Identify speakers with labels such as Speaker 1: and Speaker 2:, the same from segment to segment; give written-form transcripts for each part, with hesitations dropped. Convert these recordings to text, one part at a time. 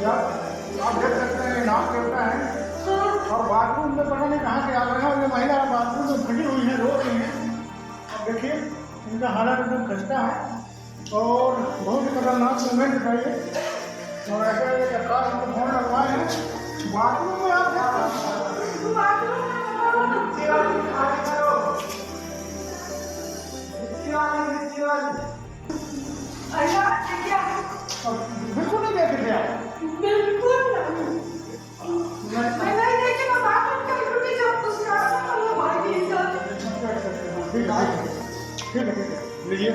Speaker 1: यार आप देख सकते हैं नाक देवता है और बाथरूम में पता नहीं कहाँ से आ गए हैं और ये महिला बाथरूम में फटी हुई है, रो रही है। अब देखिए इनका हालत एकदम खस्ता है और बहुत ही खतरनाक मूवमेंट बताइए। और ऐसे सरकार हमको फोन लगवाए हैं बाथरूम में। आप बिल्कुल नहीं देखे थे आप?
Speaker 2: बिल्कुल मैं नहीं देखी, मैं बाथरूम के ड्यूटी जब कुछ कर रहा था वो भाई की इज्जत।
Speaker 1: ठीक है लीजिए।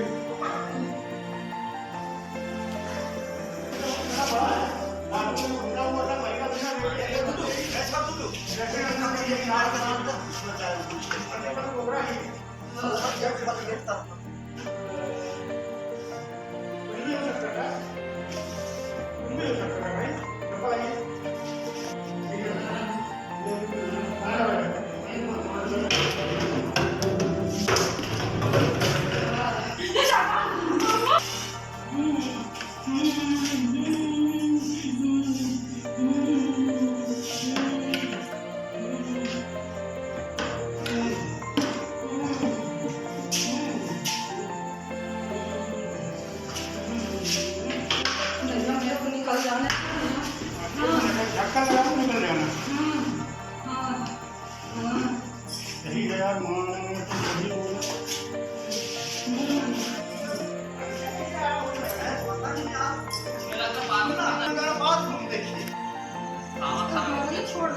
Speaker 1: धक्का लगा तो निकल जाना। सही है यार,
Speaker 2: छोड़